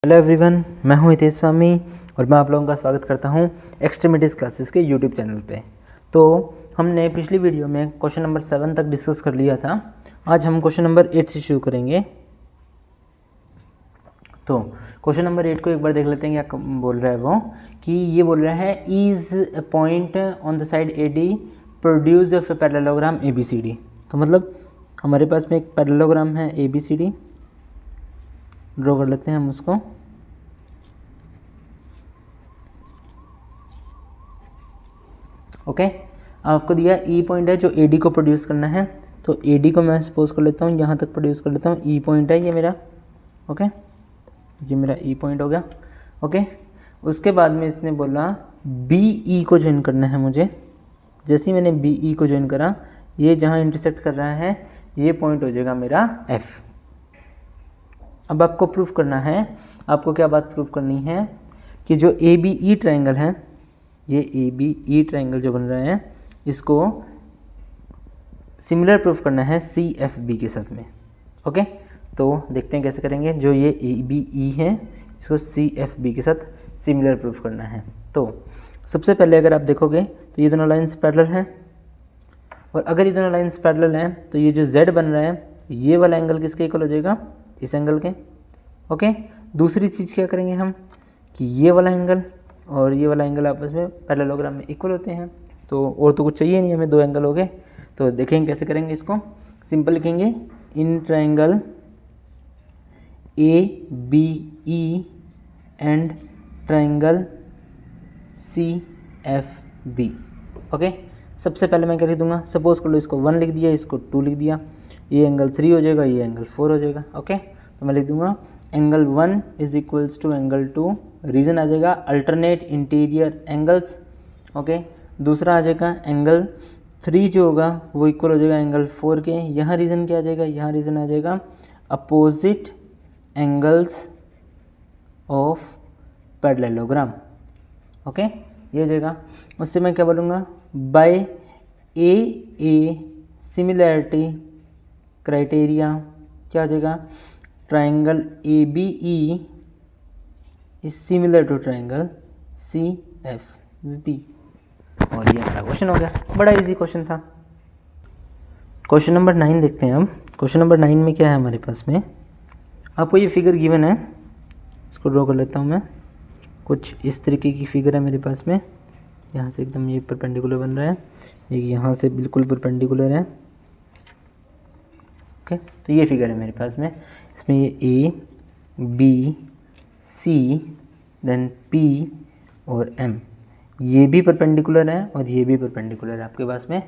Hello everyone, मैं हूं हितेश स्वामी और मैं आप लोगों का स्वागत करता हूं एक्सट्रीमिटीज़ क्लासेस के यूट्यूब चैनल पे। तो हमने पिछली वीडियो में क्वेश्चन नंबर 7 तक डिस्कस कर लिया था। आज हम क्वेश्चन नंबर 8 से शुरू करेंगे। तो क्वेश्चन नंबर 8 को एक बार देख लेते हैं क्या बोल रहा है वो, कि ये बोल रहा है is a point on the side A D produce of a parallelogram A B C D. तो मतलब हमारे पास में एक पैरेललोग्राम है A B C D, draw कर लेते हैं हम उसको। ओके, आपको दिया ई पॉइंट है जो ए डी को प्रोड्यूस करना है। तो ए डी को मैं सपोज कर लेता हूँ यहाँ तक प्रोड्यूस कर लेता हूँ। ई पॉइंट है ये मेरा। ओके, ये मेरा ई पॉइंट हो गया। ओके, उसके बाद में इसने बोला बी ई को ज्वाइन करना है मुझे। जैसे ही मैंने बी ई को ज्वाइन करा, ये जहाँ इंटरसेक्ट कर रहा है ये पॉइंट हो जाएगा मेरा एफ। अब आपको प्रूफ करना है, आपको क्या बात प्रूफ करनी है कि जो ए बी ई ट्राइंगल है, ये ए बी ई ट्राइंगल जो बन रहा है, इसको सिमिलर प्रूफ करना है सी एफ बी के साथ में। ओके, तो देखते हैं कैसे करेंगे। जो ये ए बी ई है, इसको सी एफ बी के साथ सिमिलर प्रूफ करना है। तो सबसे पहले अगर आप देखोगे तो ये दोनों लाइन्स पैरेलल हैं, और अगर ये दोनों लाइन्स पैरेलल हैं तो ये जो जेड बन रहा है, ये वाला एंगल किसके इक्वल हो जाएगा? इस एंगल के। ओके, दूसरी चीज़ क्या करेंगे हम कि ये वाला एंगल और ये वाला एंगल आपस में पैरेललोग्राम में इक्वल होते हैं। तो और तो कुछ चाहिए नहीं हमें, दो एंगल हो गए। तो देखेंगे कैसे करेंगे इसको। सिंपल लिखेंगे, in triangle A B E and triangle C F B. Okay, सबसे पहले मैं क्या लिख दूंगा? सपोज कर लो इसको 1 लिख दिया, इसको 2 लिख दिया। ये एंगल 3 हो जाएगा, ये एंगल 4 हो जाएगा। ओके, तो मैं लिख दूंगा angle 1 is equals to angle 2। Reason आ जाएगा अल्टरनेट इंटीरियर एंगल्स। ओके, दूसरा आ जाएगा एंगल 3 जो होगा वो इक्वल हो जाएगा एंगल 4 के। यहाँ रीज़न क्या आ जाएगा? यहाँ रीज़न आ जाएगा opposite angles of parallelogram. Okay, ये हो जाएगा। उससे मैं क्या बोलूँगा? बाय ए सिमिलैरिटी क्राइटेरिया क्या हो जाएगा? Triangle A B E is similar to triangle C F B. और ये हमारा क्वेश्चन हो गया। बड़ा इजी क्वेश्चन था। क्वेश्चन नंबर 9 देखते हैं हम। क्वेश्चन नंबर 9 में क्या है हमारे पास में? आपको ये फिगर गिवन है, इसको ड्रॉ कर लेता हूँ मैं। कुछ इस तरीके की फिगर है मेरे पास में। यहाँ से एकदम ये परपेंडिकुलर बन रहा है, एक यहाँ से बिल्कुल परपेंडिकुलर है। ओके, तो ये फिगर है मेरे पास में। इसमें ये A B C then P और एम, ये भी परपेंडिकुलर है और ये भी परपेंडिकुलर है आपके पास में।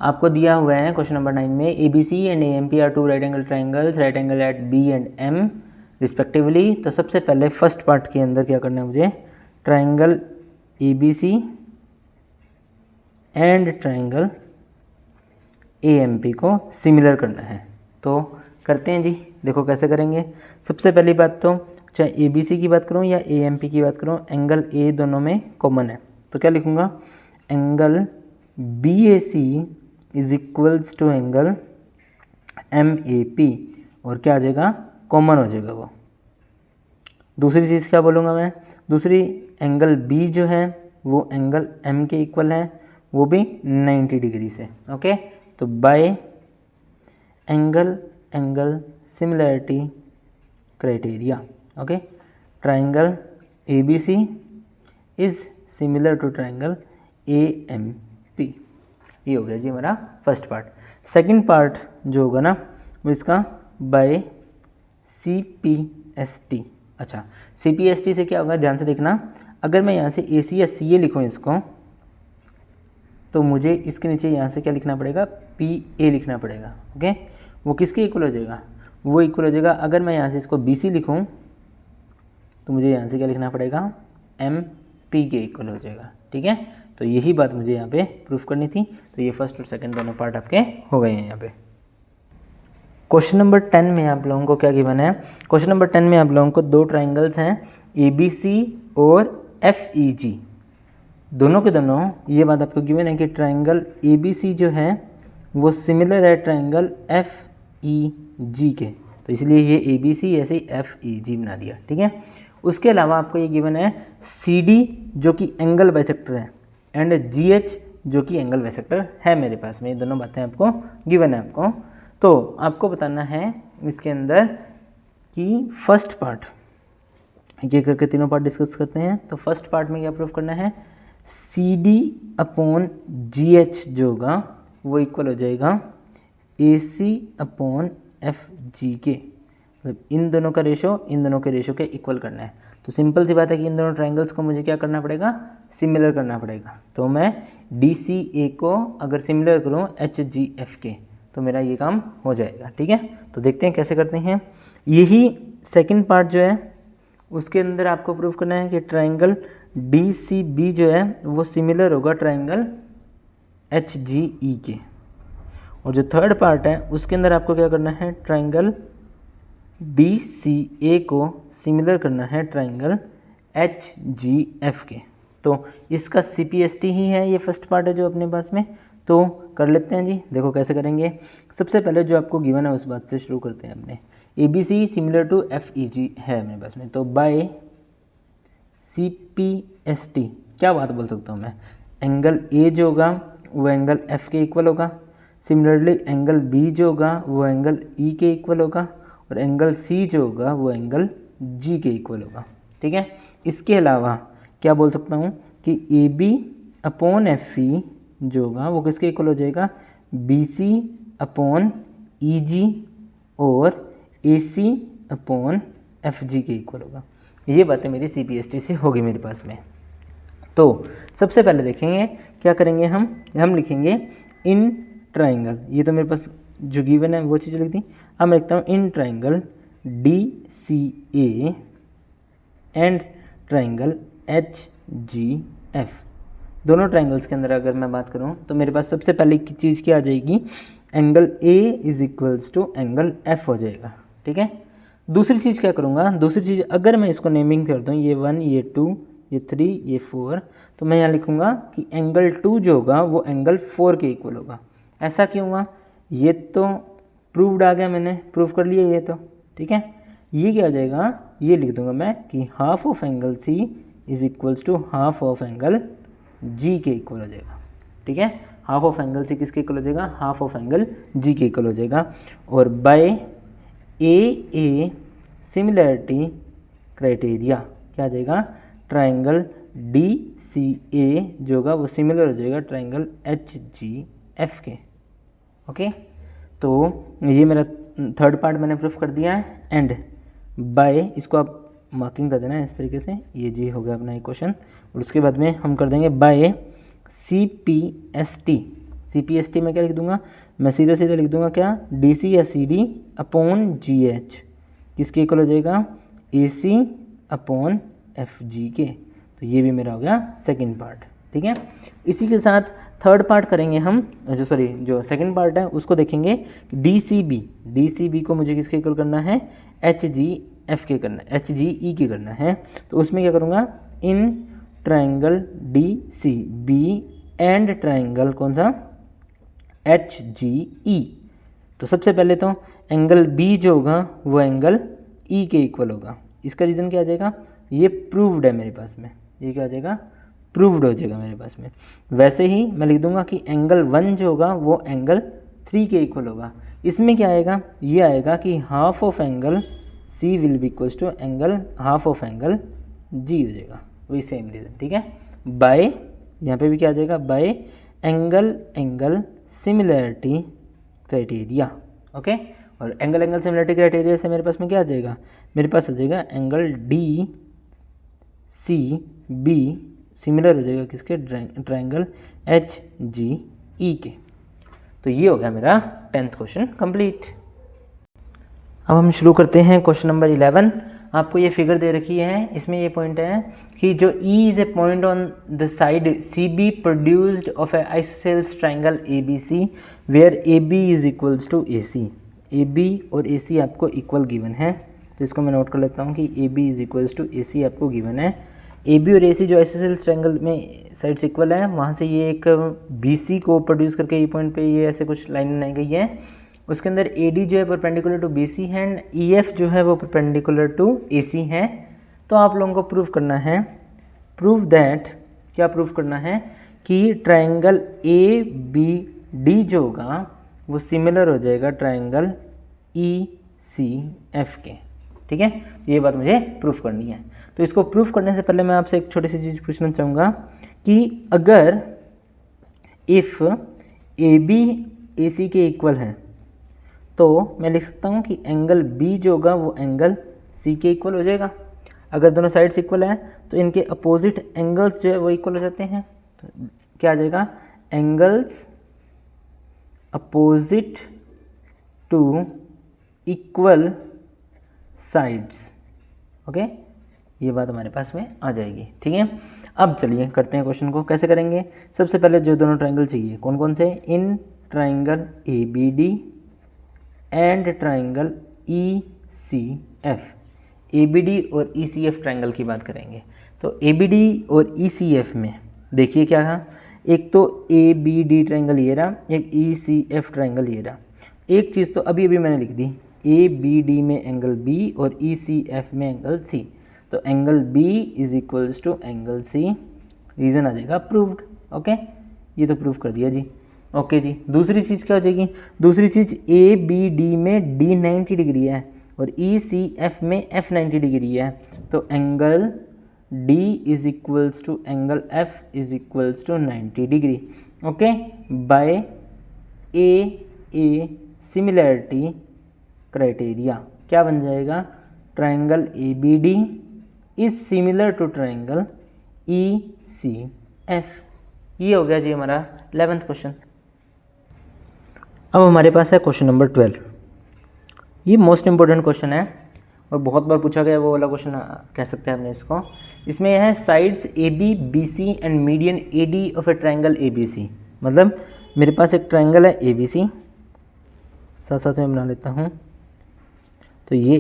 आपको दिया हुआ है क्वेश्चन नंबर 9 में A B C and A M P are 2 right angle triangles, right angle at B and M respectively. तो सबसे पहले फर्स्ट पार्ट के अंदर क्या करना है मुझे? Triangle A B C and triangle A M P को सिमिलर करना है। तो करते हैं जी। देखो कैसे करेंगे। सबसे पहली बात तो चाहे ए बी सी की बात करूँ या ए एम पी की बात करूँ, एंगल ए दोनों में कॉमन है। तो क्या लिखूँगा? Angle B A C is equals to angle M A P, और क्या आ जाएगा? कॉमन हो जाएगा वो। दूसरी चीज़ क्या बोलूँगा मैं? दूसरी एंगल बी जो है वो एंगल एम के इक्वल है, वो भी 90 डिग्री से। ओके, तो by angle similarity criteria, okay, triangle A B C is similar to triangle A M P. ये हो गया जी हमारा फर्स्ट पार्ट। सेकंड पार्ट जो होगा ना वो इसका by C P S T. अच्छा, सी पी एस टी से क्या होगा? ध्यान से देखना। अगर मैं यहाँ से ए सी या सी ए लिखूँ इसको, तो मुझे इसके नीचे यहाँ से क्या लिखना पड़ेगा? पी ए लिखना पड़ेगा। ओके, वो किसके इक्वल हो जाएगा? वो इक्वल हो जाएगा, अगर मैं यहाँ से इसको बी सी लिखूँ तो मुझे यहाँ से क्या लिखना पड़ेगा? एम पी के इक्वल हो जाएगा। ठीक है, तो यही बात मुझे यहाँ पे प्रूफ करनी थी। तो ये फर्स्ट और सेकंड दोनों पार्ट आपके हो गए हैं यहाँ पे। क्वेश्चन नंबर 10 में आप लोगों को क्या गिवन है? क्वेश्चन नंबर 10 में आप लोगों को दो ट्राइंगल्स हैं ए बी सी और एफ ई जी। दोनों के दोनों ये बात आपको गिवन है कि ट्राइंगल ए बी सी जो है वो सिमिलर है ट्राइंगल एफ ई जी के। तो इसलिए ये ABC ऐसे FEG बना दिया, ठीक है। उसके अलावा आपको ये गिवन है CD जो कि एंगल बाइसेक्टर है एंड GH जो कि एंगल बाइसेक्टर है मेरे पास में। ये दोनों बातें आपको गिवन है आपको। तो आपको बताना है इसके अंदर कि फर्स्ट पार्ट, एक एक करके तीनों पार्ट डिस्कस करते हैं। तो फर्स्ट पार्ट में क्या प्रूव करना है, CD/GH जो होगा वो इक्वल हो जाएगा AC/FG के, मतलब इन दोनों का रेशो इन दोनों के रेशो के इक्वल करना है। तो सिंपल सी बात है कि इन दोनों ट्रायंगल्स को मुझे क्या करना पड़ेगा, सिमिलर करना पड़ेगा। तो मैं DCA को अगर सिमिलर करूँ HGF के तो मेरा ये काम हो जाएगा, ठीक है। तो देखते हैं कैसे करते हैं। यही सेकंड पार्ट जो है उसके अंदर आपको प्रूव करना है कि ट्रायंगल DCB जो है वो सिमिलर होगा ट्रायंगल HGE के। और जो थर्ड पार्ट है उसके अंदर आपको क्या करना है, ट्रायंगल DCA को सिमिलर करना है ट्रायंगल HGF के। तो इसका CPST ही है, ये फर्स्ट पार्ट है जो अपने पास में। तो कर लेते हैं जी, देखो कैसे करेंगे। सबसे पहले जो आपको गिवन है उस बात से शुरू करते हैं अपने। ABC सिमिलर टू FEG है मेरे पास में, तो बाय CPST क्या बात बोल सकता हूँ मैं, एंगल A जो होगा वो एंगल F के इक्वल होगा, सिमिलरली एंगल B जो होगा वो एंगल E के इक्वल होगा, और एंगल C जो होगा वो एंगल G के इक्वल होगा, ठीक है। इसके अलावा क्या बोल सकता हूँ कि AB/FE जो होगा वो किसके इक्वल हो जाएगा, BC/EG और AC/FG के इक्वल होगा। ये बातें मेरी CPST से होगी मेरे पास में। तो सबसे पहले देखेंगे क्या करेंगे, हम लिखेंगे इन ट्राइंगल, ये तो मेरे पास जो गिवन है वो चीज़ लिख दी। अब मैं लिखता हूँ in triangle DCA and triangle HGF। दोनों ट्राइंगल्स के अंदर अगर मैं बात करूँ तो मेरे पास सबसे पहले की चीज़ क्या आ जाएगी, angle A is equals to angle F हो जाएगा, ठीक है। दूसरी चीज़ क्या करूँगा, दूसरी चीज़ अगर मैं इसको नेमिंग कर दूँ, ये 1 ये 2 ये 3 ये 4, तो मैं यहाँ लिखूँगा कि एंगल 2 जो होगा वो एंगल 4 के इक्वल होगा। ऐसा क्यों हुआ, ये तो प्रूव्ड आ गया, मैंने प्रूव कर लिया ये तो, ठीक है। ये क्या आ जाएगा, ये लिख दूंगा मैं कि half of angle C is equals to half of angle G के इक्वल हो जाएगा, ठीक है। हाफ ऑफ एंगल C किसके इक्वल हो जाएगा, हाफ ऑफ एंगल G के इक्वल हो जाएगा। और बाय AA सिमिलरिटी क्राइटेरिया क्या आ जाएगा, ट्राइंगल DCA जो होगा वो सिमिलर हो जाएगा ट्राइंगल HGF के, ओके। तो ये मेरा थर्ड पार्ट मैंने प्रूफ कर दिया है। एंड बाय, इसको आप मार्किंग कर देना इस तरीके से, ये जी हो गया अपना एक क्वेश्चन। और उसके बाद में हम कर देंगे बाय CPST। CPST में क्या लिख दूंगा, मैं सीधा सीधा लिख दूंगा क्या, DC या CD/GH किसके इक्वल हो जाएगा, AC/FG के। तो ये भी मेरा हो गया सेकंड पार्ट, ठीक है। इसी के साथ थर्ड पार्ट करेंगे हम, जो सेकंड पार्ट है उसको देखेंगे। DCB को मुझे किसके इक्वल करना है, HGF के करना है, HGE के करना है। तो उसमें क्या करूँगा, in triangle DCB and triangle कौन सा, HGE। तो सबसे पहले तो एंगल B जो होगा वो एंगल E के इक्वल होगा। इसका रीज़न क्या आ जाएगा, ये प्रूव्ड है मेरे पास में, ये क्या आ जाएगा, प्रूव्ड हो जाएगा मेरे पास में। वैसे ही मैं लिख दूंगा कि एंगल 1 जो होगा वो एंगल 3 के इक्वल होगा। इसमें क्या आएगा, ये आएगा कि half of angle C will be equals to angle half of angle G हो जाएगा, वही सेम रीज़न, ठीक है। बाय, यहाँ पे भी क्या आ जाएगा, bye angle similarity criteria, okay. और एंगल सिमिलरिटी क्राइटेरिया से मेरे पास में क्या आ जाएगा, मेरे पास आ जाएगा एंगल DCB सिमिलर हो जाएगा किसके, ट्राइंगल HGE के। तो ये हो गया मेरा 10th क्वेश्चन कंप्लीट। अब हम शुरू करते हैं क्वेश्चन नंबर 11। आपको ये फिगर दे रखी है, इसमें ये पॉइंट है कि जो E is a point on the side CB produced of a isosceles triangle ABC where AB is equals to AC। AB और AC आपको इक्वल गिवन है, तो इसको मैं नोट कर लेता हूँ कि AB is equals to AC आपको गिवन है। AB और AC जो आइसोसेल्स ट्राइंगल में साइड्स इक्वल है, वहाँ से ये एक BC को प्रोड्यूस करके ये पॉइंट पे ये ऐसे कुछ लाइन बनाई गई है। उसके अंदर AD जो है परपेंडिकुलर टू BC है एंड EF जो है वो परपेंडिकुलर टू AC है। तो आप लोगों को प्रूफ करना है, प्रूव दैट, क्या प्रूफ करना है कि ट्रायंगल ABD जो होगा वो सिमिलर हो जाएगा ट्रायंगल ECF के। ठीक है, ये बात मुझे प्रूफ करनी है। तो इसको प्रूफ करने से पहले मैं आपसे एक छोटी सी चीज़ पूछना चाहूँगा कि अगर इफ़ AB AC के इक्वल है तो मैं लिख सकता हूँ कि एंगल B जो होगा वो एंगल C के इक्वल हो जाएगा। अगर दोनों साइड्स इक्वल हैं तो इनके अपोजिट एंगल्स जो है वो इक्वल हो जाते हैं। तो क्या आ जाएगा, angles opposite to equal sides. Okay, ये बात हमारे पास में आ जाएगी। ठीक है, अब चलिए करते हैं क्वेश्चन को। कैसे करेंगे, सबसे पहले जो दोनों ट्रायंगल चाहिए कौन कौन से, in triangle ABD and triangle ECF। ABD और ECF ट्रायंगल की बात करेंगे। तो ABD और ECF में देखिए क्या था, एक तो ABD ट्रायंगल ये रहा, एक ECF ट्रायंगल ये रहा। एक चीज़ तो अभी अभी मैंने लिख दी, ABD में एंगल B और ECF में एंगल C। तो angle B is equals to angle C, reason आ जाएगा प्रूव्ड। ओके, ये तो प्रूव कर दिया जी। ओके जी, दूसरी चीज़ क्या हो जाएगी, दूसरी चीज़ ABD में D 90 डिग्री है और ECF में F 90 डिग्री है। तो angle D is equals to angle F is equals to 90 degree. Okay, by A similarity criteria क्या बन जाएगा, triangle ABD is similar to triangle ECF। ये हो गया जी हमारा 11th क्वेश्चन। अब हमारे पास है क्वेश्चन नंबर 12। ये मोस्ट इंपॉर्टेंट क्वेश्चन है और बहुत बार पूछा गया वो वाला क्वेश्चन कह सकते हैं हमने इसको। इसमें यह है sides AB BC and median AD of A triangle ABC। मतलब मेरे पास एक ट्रायंगल है ABC, साथ साथ में बना लेता हूँ। तो ये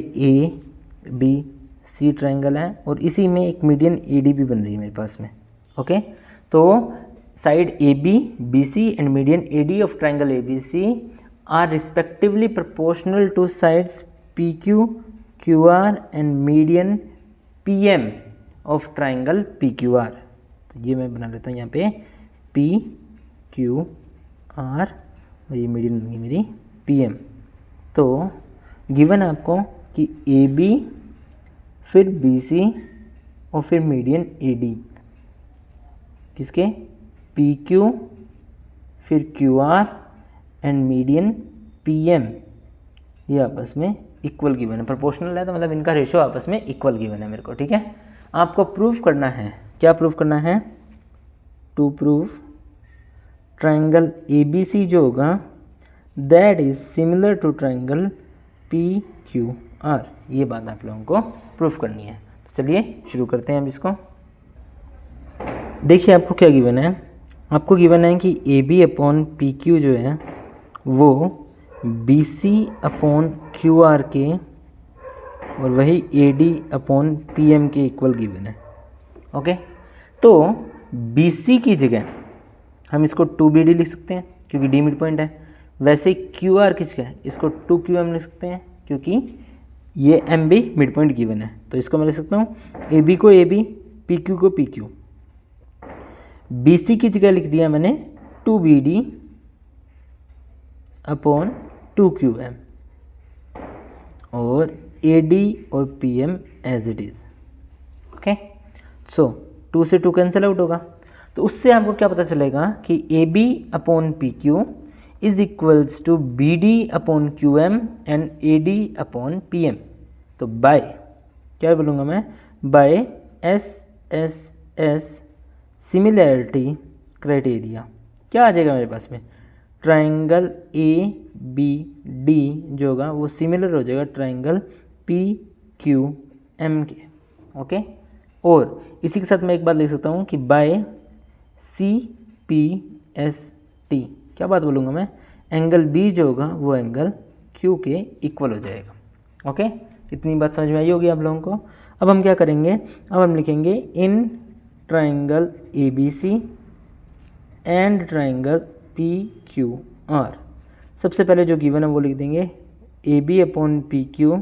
ABC ट्रायंगल है और इसी में एक मीडियन AD भी बन रही है मेरे पास में। ओके, तो side AB BC and median AD of triangle ABC are respectively proportional to sides PQ QR and median PM of triangle PQR। तो ये मैं बना लेता हूँ यहाँ पे PQR और ये मीडियन बन गई मेरी PM। तो गिवन है आपको कि AB फिर BC और फिर मीडियन AD किसके, PQ फिर QR एंड मीडियन PM, ये आपस में इक्वल गिवन है। प्रोपोर्शनल है तो मतलब इनका रेशो आपस में इक्वल गिवन है मेरे को। ठीक है, आपको प्रूफ करना है, क्या प्रूफ करना है, टू प्रूफ ट्रायंगल ABC जो होगा that is similar to triangle PQR। ये बात आप लोगों को प्रूफ करनी है। तो चलिए शुरू करते हैं अब इसको। देखिए आपको क्या गिवन है, आपको गिवन है कि AB अपॉन PQ जो है वो BC अपॉन QR के और वही AD अपॉन PM के इक्वल गिवन है। ओके, तो BC की जगह हम इसको 2BD लिख सकते हैं क्योंकि D मिड पॉइंट है। वैसे QR की जगह इसको 2QM लिख सकते हैं क्योंकि ये MB मिड पॉइंट गिवन है। तो इसको मैं लिख सकता हूँ AB को AB, PQ को PQ। BC की जगह लिख दिया मैंने 2BD अपॉन 2QM और AD और PM as it is. Okay, so 2 से 2 कैंसिल आउट होगा। तो उससे आपको क्या पता चलेगा कि AB upon PQ is equals to BD upon QM and AD upon PM। तो बाय क्या बोलूँगा मैं, बाय SSS सिमिलैरिटी क्राइटेरिया क्या आ जाएगा मेरे पास में, ट्रायंगल ABD जो होगा वो सिमिलर हो जाएगा ट्रायंगल PQM के। ओके, और इसी के साथ मैं एक बात लिख सकता हूँ कि बाय CPST क्या बात बोलूँगा मैं, एंगल B जो होगा वो एंगल Q के इक्वल हो जाएगा। ओके, इतनी बात समझ में आई होगी आप लोगों को। अब हम क्या करेंगे, अब हम लिखेंगे in triangle ABC and triangle PQR। सबसे पहले जो गिवन है वो लिख देंगे A B upon P Q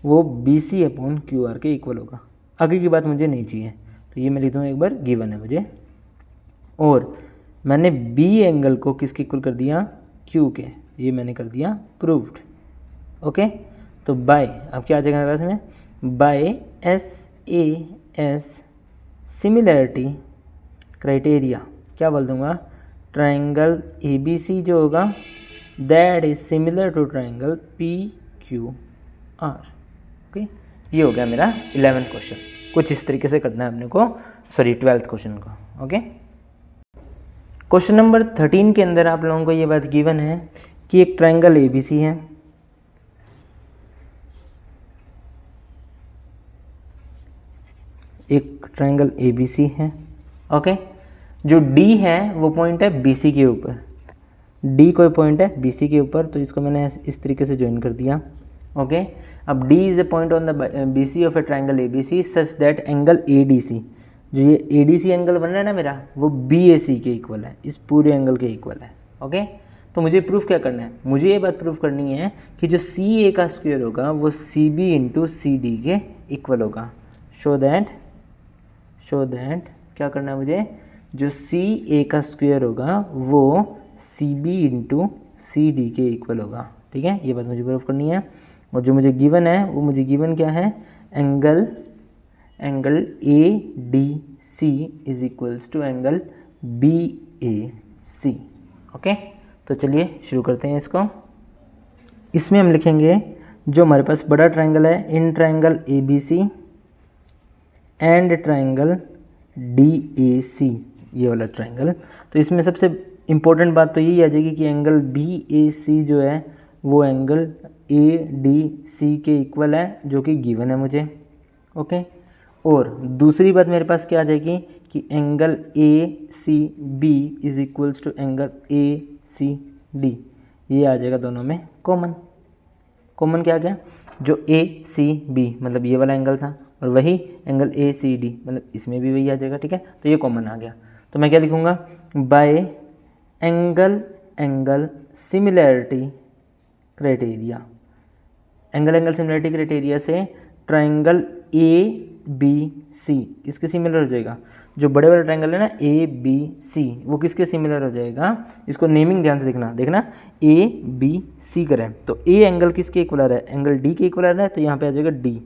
वो B C upon Q R के इक्वल होगा। आगे की बात मुझे नहीं चाहिए, तो ये मैं लिख दूँ एक बार गिवन है मुझे। और मैंने बी एंगल को किसके इक्वल कर दिया, क्यू के, ये मैंने कर दिया प्रूव्ड। ओके, तो बाय अब क्या आ जाएगा मेरे पास में, by S A S similarity criteria, क्या बोल दूंगा, ट्राइंगल ए बी सी जो होगा that is similar to triangle P Q R. Okay, ये हो गया मेरा 11th क्वेश्चन। कुछ इस तरीके से करना है अपने को, सॉरी 12th क्वेश्चन को। ओके, क्वेश्चन नंबर 13 के अंदर आप लोगों को ये बात गिवन है कि एक ट्राइंगल ए बी सी है, एक ट्राइंगल ए बी सी है। ओके, जो डी है वो पॉइंट है बी सी के ऊपर, डी कोई पॉइंट है बी सी के ऊपर, तो इसको मैंने इस तरीके से ज्वाइन कर दिया। ओके, अब D is a point on the B C of a triangle A B C such that angle A D C, जो ये ए डी सी एंगल बन रहा है ना मेरा, वो बी ए सी के इक्वल है, इस पूरे एंगल के इक्वल है। ओके, तो मुझे प्रूफ क्या करना है, मुझे ये बात प्रूफ करनी है कि जो सी ए का स्क्वायर होगा वो C B into C D के इक्वल होगा। शो दैट क्या करना है मुझे, जो सी ए का स्क्वायर होगा वो C B into C D के इक्वल होगा। ठीक है, ये बात मुझे प्रूफ करनी है। और जो मुझे गिवन है वो मुझे गिवन क्या है, angle A D C is equals to angle B A C. Okay, तो चलिए शुरू करते हैं इसको। इसमें हम लिखेंगे जो हमारे पास बड़ा ट्राइंगल है, in triangle A B C and triangle D A C, ये वाला ट्राइंगल। तो इसमें सबसे इम्पोर्टेंट बात तो यही आ जाएगी कि एंगल बी ए सी जो है वो एंगल ए डी सी के इक्वल है, जो कि गिवन है मुझे। ओके, और दूसरी बात मेरे पास क्या आ जाएगी कि angle A C B is equals to angle A C D, ये आ जाएगा दोनों में कॉमन क्या आ गया, जो ए सी बी मतलब ये वाला एंगल था, और वही एंगल ए सी डी मतलब इसमें भी वही आ जाएगा। ठीक है, तो ये कॉमन आ गया। तो मैं क्या लिखूँगा, bye angle similarity criteria, angle similarity criteria से ट्राइंगल ए बी सी किसके सिमिलर हो जाएगा, जो बड़े वाला ट्राइंगल है ना ए बी सी वो किसके सिमिलर हो जाएगा, इसको नेमिंग ध्यान से देखना ए बी सी करें तो ए एंगल किसके इक्वल है, एंगल डी के इक्वल है, तो यहाँ पे आ जाएगा डी।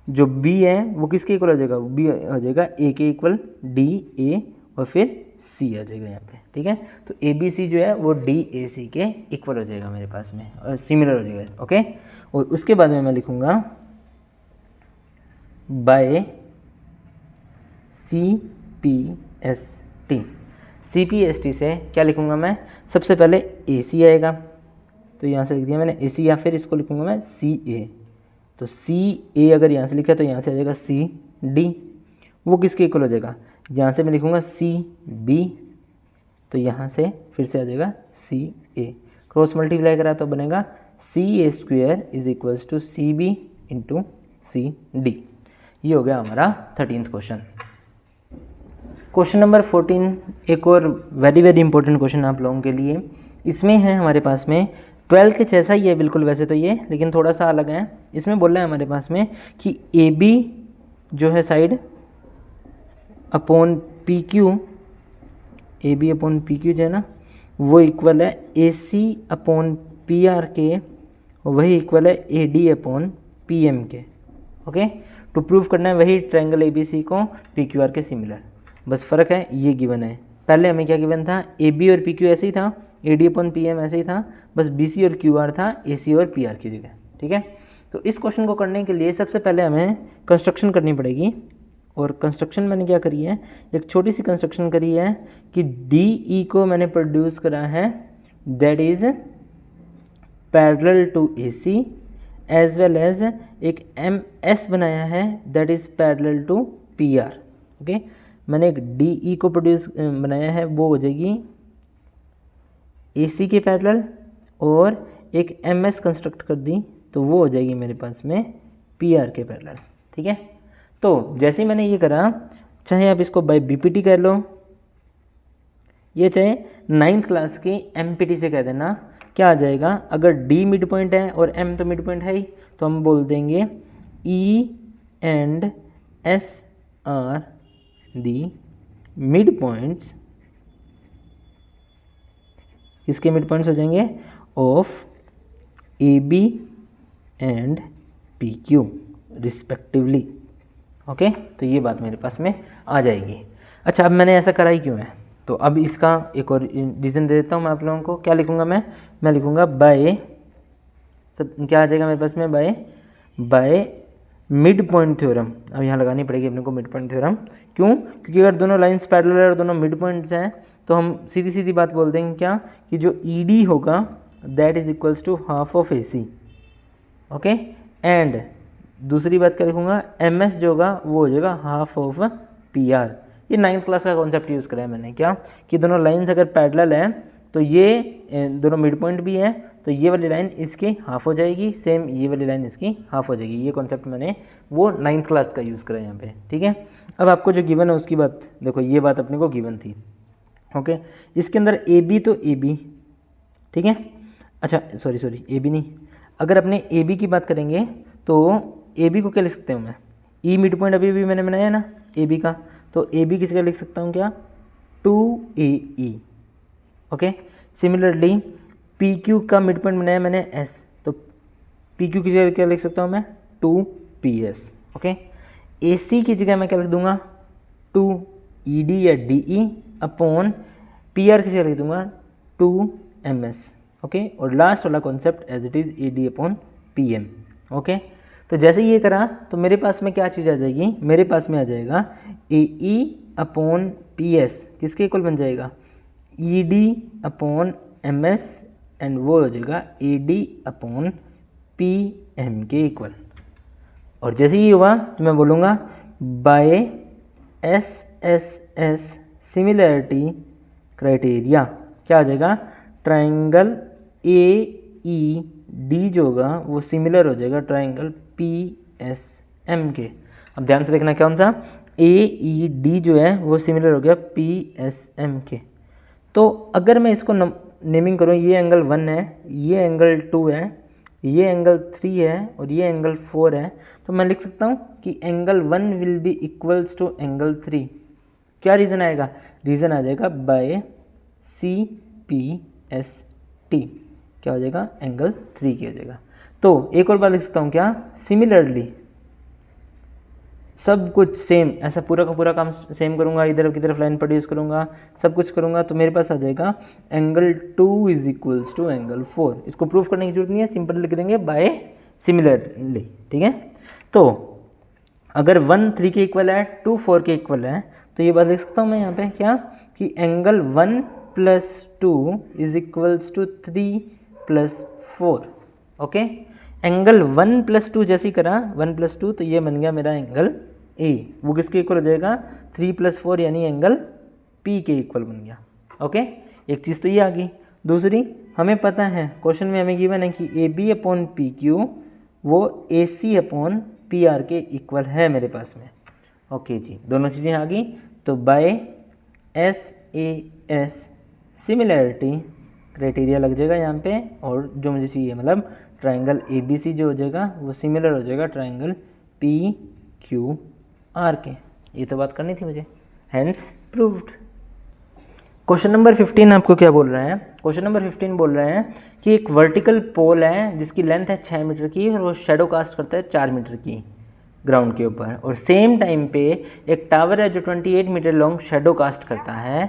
जो बी है वो किसके इक्वल हो जाएगा, बी हो जाएगा ए के इक्वल, डी ए और फिर सी आ जाएगा यहाँ पे। ठीक है, तो ए बी सी जो है वो डी ए सी के इक्वल हो जाएगा मेरे पास में, और सिमिलर हो जाएगा। ओके, और उसके बाद में मैं लिखूँगा by C P S T, C P S T से क्या लिखूँगा मैं, सबसे पहले ए सी आएगा, तो यहाँ से लिख दिया मैंने ए सी, या फिर इसको लिखूँगा मैं सी ए। तो सी ए अगर यहाँ से लिखा तो यहाँ से आ जाएगा सी डी, वो किसके इक्वल हो जाएगा, यहाँ से मैं लिखूँगा सी बी, तो यहाँ से फिर से आ जाएगा सी ए, क्रॉस मल्टीप्लाई करा तो बनेगा C A square is equals to C B into C D. ये हो गया हमारा 13th क्वेश्चन। क्वेश्चन नंबर 14 एक और वेरी इंपॉर्टेंट क्वेश्चन आप लोगों के लिए। इसमें है हमारे पास में 12 के जैसा ही है बिल्कुल वैसे तो ये, लेकिन थोड़ा सा अलग है। इसमें बोल रहा है हमारे पास में कि ए बी जो है side upon P Q, A B upon P Q जो है ना वो इक्वल है A C upon P R के, वही इक्वल है A D upon P M के। ओके, टू प्रूव करना है वही ट्रायंगल ए बी सी को पी क्यू आर के सिमिलर, बस फ़र्क है ये गिवन है। पहले हमें क्या गिवन था, ए बी और पी क्यू ऐसे ही था, A D upon P M ऐसे ही था, बस बी सी और क्यू आर था ए सी और पी आर की जगह। ठीक है, तो इस क्वेश्चन को करने के लिए सबसे पहले हमें कंस्ट्रक्शन करनी पड़ेगी, और कंस्ट्रक्शन मैंने क्या करी है, एक छोटी सी कंस्ट्रक्शन करी है कि डी ई को मैंने प्रोड्यूस करा है that is parallel to A C, as well as एक एम एस बनाया है that is parallel to P R. Okay, मैंने एक डी ई को प्रोड्यूस बनाया है, वो हो जाएगी ए सी के पैरेलल, और एक एम एस कंस्ट्रक्ट कर दी तो वो हो जाएगी मेरे पास में पी आर के पैरेलल। ठीक है, तो जैसे ही मैंने ये करा, चाहे आप इसको बाय बीपीटी कर लो, ये चाहे 9th क्लास की एमपीटी से कह देना, क्या आ जाएगा, अगर डी मिड पॉइंट है और एम तो मिड पॉइंट है ही, तो हम बोल देंगे E and S are the mid points, किसके मिड पॉइंट्स हो जाएंगे, of A B and P Q respectively. Okay, तो ये बात मेरे पास में आ जाएगी। अच्छा, अब मैंने ऐसा करा ही क्यों है, तो अब इसका एक और रीज़न दे देता हूँ मैं आप लोगों को। क्या लिखूँगा मैं लिखूँगा बाय, सब क्या आ जाएगा मेरे पास में, बाय मिड पॉइंट थ्योरम। अब यहाँ लगानी पड़ेगी अपने को मिड पॉइंट थ्योरम। क्यों? क्योंकि अगर दोनों लाइंस पैरेलल है और दोनों मिड पॉइंट्स हैं, तो हम सीधी सीधी बात बोल देंगे क्या, कि जो ई डी होगा that is equals to half of A C. Okay, and दूसरी बात क्या लिखूँगा, एम एस जो होगा वो हो जाएगा हाफ ऑफ पी आर। ये 9th क्लास का कॉन्सेप्ट यूज़ करा है मैंने, क्या कि दोनों लाइंस अगर पैरेलल है तो ये दोनों मिड पॉइंट भी है, तो ये वाली लाइन इसकी हाफ हो जाएगी, सेम ये वाली लाइन इसकी हाफ हो जाएगी। ये कॉन्सेप्ट मैंने वो 9th क्लास का यूज़ करा है यहाँ पे, ठीक है। अब आपको जो गिवन है उसकी बात देखो, ये बात अपने को गिवन थी। ओके, इसके अंदर ए बी तो ए बी, ठीक है। अच्छा सॉरी ए बी नहीं, अगर अपने ए बी की बात करेंगे तो ए बी को क्या लिख सकते हूँ मैं, ई मिड पॉइंट अभी भी मैंने बनाया ना ए बी का, तो ए बी किसी का लिख सकता हूँ क्या, 2AE। Okay, similarly P Q का मिड पॉइंट बनाया मैंने एस, तो पी क्यू की जगह क्या लिख सकता हूँ मैं, 2PS। ओके, ए सी की जगह मैं क्या लिख दूंगा, 2ED या DE अपॉन PR की जगह लिख दूंगा 2MS। ओके, और लास्ट वाला concept as it is ED upon PM। Okay, तो जैसे ये करा तो मेरे पास में क्या चीज़ आ जाएगी, मेरे पास में आ जाएगा AE अपॉन PS, किसके इक्वल बन जाएगा, ED अपॉन MS, एंड वो हो जाएगा AD अपॉन PM के इक्वल। और जैसे ही हुआ तो मैं बोलूँगा बाय SSS सिमिलरिटी क्राइटेरिया, क्या आ जाएगा, ट्राइंगल AED जो होगा वो सिमिलर हो जाएगा ट्राइंगल PSM के। अब ध्यान से देखना कौन सा, AED जो है वो सिमिलर हो गया PSM के। तो अगर मैं इसको नेमिंग करूँ, ये एंगल 1 है, ये एंगल 2 है, ये एंगल 3 है और ये एंगल 4 है, तो मैं लिख सकता हूँ कि angle 1 will be equals to angle 3। क्या रीज़न आएगा, रीज़न आ जाएगा बाय CPST, क्या हो जाएगा, एंगल 3 की हो जाएगा। तो एक और बात लिख सकता हूँ क्या, सिमिलरली सब कुछ सेम, ऐसा पूरा का पूरा काम सेम करूँगा, इधर की तरफ लाइन प्रोड्यूस करूँगा, सब कुछ करूँगा, तो मेरे पास आ जाएगा angle 2 is equals to angle 4। इसको प्रूफ करने की जरूरत नहीं है, सिंपल लिख देंगे बाय सिमिलरली, ठीक है। तो अगर 1 3 के इक्वल है, 2 4 के इक्वल है, तो ये बात लिख सकता हूँ मैं यहाँ पे क्या, कि angle 1 + 2 is equals to 3 + 4। Okay, angle 1 + 2 जैसे ही करा 1 + 2, तो ये बन गया मेरा एंगल ए, वो किसके इक्वल हो जाएगा, 3 + 4 यानी एंगल पी के इक्वल बन गया। ओके, एक चीज़ तो ये आ गई। दूसरी, हमें पता है क्वेश्चन में हमें गिवन है कि A B upon P Q वो A C upon P R के इक्वल है मेरे पास में। ओके जी, दोनों चीज़ें आ गई। तो बाय SAS सिमिलैरिटी क्राइटेरिया लग जाएगा यहाँ पे, और जो मुझे चाहिए मतलब ट्राइंगल ABC जो हो जाएगा वो सिमिलर हो जाएगा ट्राइंगल PQR के। ये तो बात करनी थी मुझे, हैंस प्रूव्ड। क्वेश्चन नंबर 15 आपको क्या बोल रहे हैं, क्वेश्चन नंबर 15 बोल रहे हैं कि एक वर्टिकल पोल है जिसकी लेंथ है 6 मीटर की और वो शेडो कास्ट करता है 4 मीटर की ग्राउंड के ऊपर, और सेम टाइम पे एक टावर है जो 28 मीटर लॉन्ग शेडो कास्ट करता है।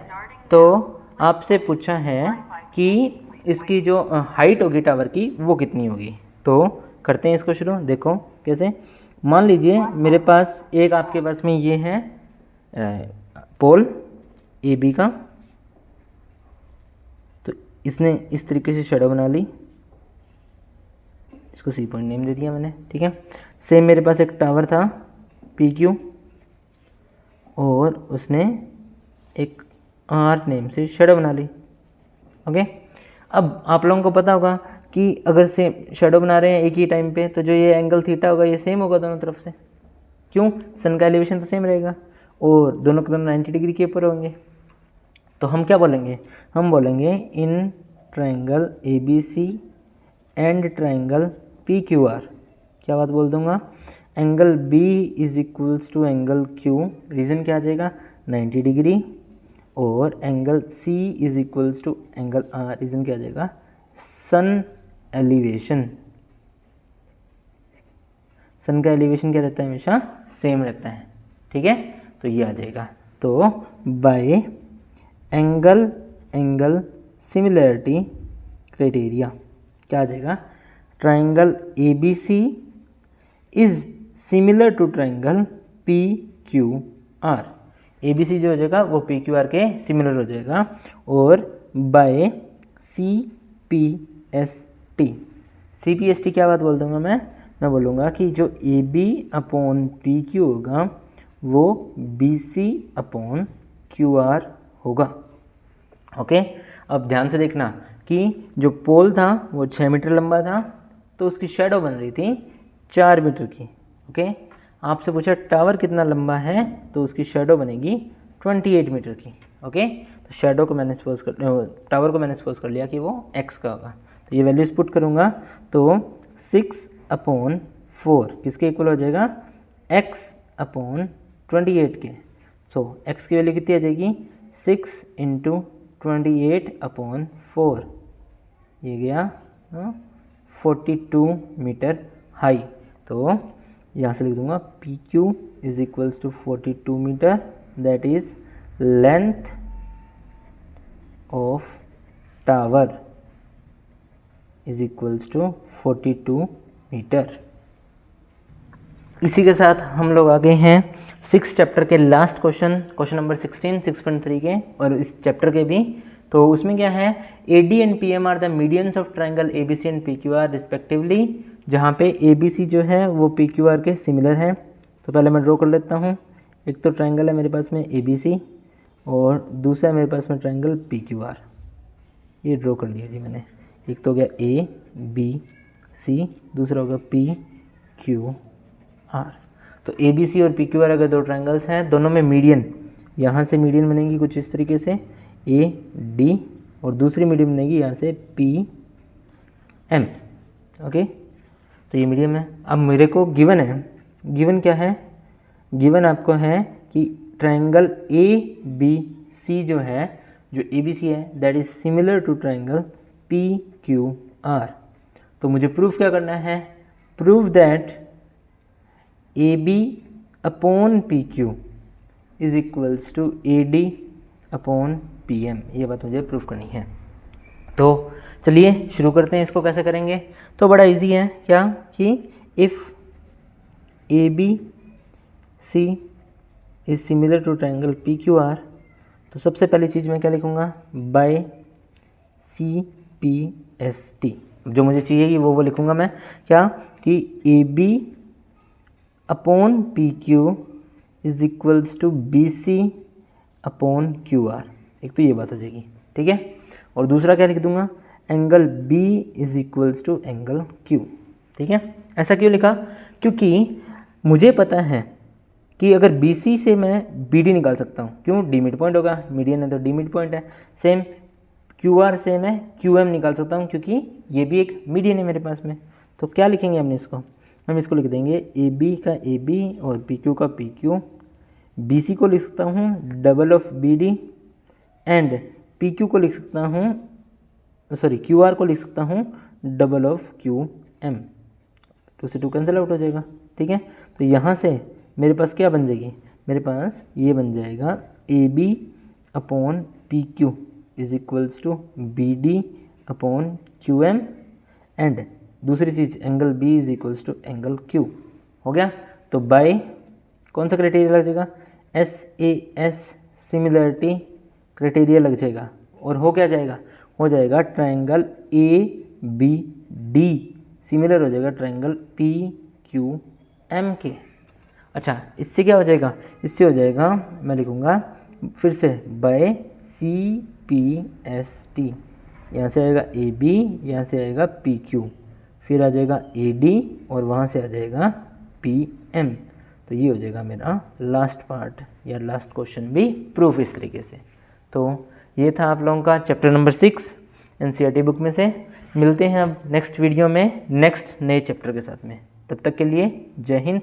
तो आपसे पूछा है कि इसकी जो हाइट होगी टावर की वो कितनी होगी। तो करते हैं इसको शुरू। देखो कैसे, मान लीजिए मेरे पास एक, आपके पास में ये है पोल AB का, तो इसने इस तरीके से शेडो बना ली, इसको C पॉइंट नेम दे दिया मैंने, ठीक है। सेम मेरे पास एक टावर था PQ और उसने एक R नेम से शेडो बना ली। ओके, अब आप लोगों को पता होगा कि अगर सेम शेडो बना रहे हैं एक ही टाइम पे, तो जो ये एंगल थीटा होगा ये सेम होगा दोनों तरफ से। क्यों, सन का एलिवेशन तो सेम रहेगा और दोनों के दोनों 90 डिग्री के ऊपर होंगे। तो हम क्या बोलेंगे, हम बोलेंगे in triangle ABC and triangle PQR, क्या बात बोल दूंगा, angle B is equals to angle Q, reason क्या आ जाएगा 90 डिग्री, और angle C is equals to angle R, reason क्या आ जाएगा सन एलिवेशन। सन का एलिवेशन क्या रहता है, हमेशा सेम रहता है, ठीक है, तो ये आ जाएगा। तो बाय एंगल सिमिलरिटी क्राइटेरिया क्या आ जाएगा, triangle ABC is similar to triangle PQR, ABC जो हो जाएगा वो PQR के सिमिलर हो जाएगा, और बाय CPST क्या बात बोल दूंगा मैं बोलूँगा कि जो AB अपॉन PQ होगा वो BC अपॉन QR होगा। ओके, अब ध्यान से देखना कि जो पोल था वो 6 मीटर लंबा था, तो उसकी शेडो बन रही थी 4 मीटर की। ओके, आपसे पूछा टावर कितना लंबा है, तो उसकी शेडो बनेगी 28 मीटर की। ओके, तो शेडो को मैंने सपोज कर टावर को मैंने सपोज कर लिया कि वो x का होगा, तो ये वैल्यूज पुट करूँगा तो 6/4 किसके इक्वल हो जाएगा, x अपॉन 28 के। सो x की वैल्यू कितनी आ जाएगी 6 × 28/4, ये गया 42 मीटर हाई। तो यहाँ से लिख दूंगा PQ is equals to 42 metre, that is length of tower is equals to 42 metre. इसी के साथ हम लोग आ गए हैं 6 चैप्टर के लास्ट क्वेश्चन नंबर 16 6.3 के, और इस चैप्टर के भी। तो उसमें क्या है, AD and PM are the medians of triangle ABC and PQR respectively, जहाँ पे ABC जो है वो PQR के सिमिलर है। तो पहले मैं ड्रॉ कर लेता हूँ। एक तो ट्रायंगल है मेरे पास में ABC, और दूसरा है मेरे पास में ट्रायंगल PQR, ये ड्रॉ कर लिया जी मैंने। एक तो हो गया ABC, दूसरा होगा PQR। तो ABC और PQR अगर दो ट्रायंगल्स हैं, दोनों में मीडियन, यहाँ से मीडियन बनेगी कुछ इस तरीके से AD, और दूसरी मीडियन बनेगी यहाँ से PM। ओके, तो ये मीडियम है। अब मेरे को गिवन है, गिवन क्या है, गिवन आपको है कि ट्रायंगल ABC जो है, जो ABC है that is similar to triangle PQR। तो मुझे प्रूफ क्या करना है, proof that AB upon PQ is equals to AD upon PM, ये बात मुझे प्रूफ करनी है। तो चलिए शुरू करते हैं। इसको कैसे करेंगे, तो बड़ा इजी है, क्या कि if ABC is similar to triangle PQR, तो सबसे पहली चीज़ मैं क्या लिखूँगा, बाय CPST, जो मुझे चाहिए वो लिखूँगा मैं, क्या कि AB upon PQ is equals to BC upon QR। एक तो ये बात हो जाएगी, ठीक है। और दूसरा क्या लिख दूंगा, angle B is equals to angle Q, ठीक है। ऐसा क्यों लिखा, क्योंकि मुझे पता है कि अगर BC से मैं BD निकाल सकता हूँ, क्यों, D मिड पॉइंट होगा, मीडियन है तो D मिड पॉइंट है। सेम QR से मैं QM निकाल सकता हूँ, क्योंकि ये भी एक मीडियन है मेरे पास में। तो क्या लिखेंगे हमने इसको, हम इसको लिख देंगे AB का AB और PQ का PQ। BC को लिख सकता हूँ double of BD, and PQ को लिख सकता हूँ, सॉरी QR को लिख सकता हूँ डबल ऑफ QM। 2 से 2 कैंसिल आउट हो जाएगा, ठीक है। तो यहाँ से मेरे पास क्या बन जाएगी, मेरे पास ये बन जाएगा AB upon PQ is equals to BD upon QM, and दूसरी चीज़ angle B is equals to angle Q। हो गया। तो बाय कौन सा क्राइटेरिया लग जाएगा, SAS सिमिलरिटी क्राइटेरिया लग जाएगा, और हो क्या जाएगा, हो जाएगा ट्रायंगल ABD सिमिलर हो जाएगा ट्रायंगल PQM के। अच्छा, इससे क्या हो जाएगा, इससे हो जाएगा, मैं लिखूँगा फिर से बाय CPST, यहाँ से आएगा AB, यहाँ से आएगा PQ, फिर आ जाएगा AD, और वहाँ से आ जाएगा PM। तो ये हो जाएगा मेरा लास्ट पार्ट या लास्ट क्वेश्चन भी प्रूफ इस तरीके से। तो ये था आप लोगों का चैप्टर नंबर 6। एनसीईआरटी बुक में से। मिलते हैं अब नेक्स्ट वीडियो में नेक्स्ट नए चैप्टर के साथ में। तब तक के लिए जय हिंद,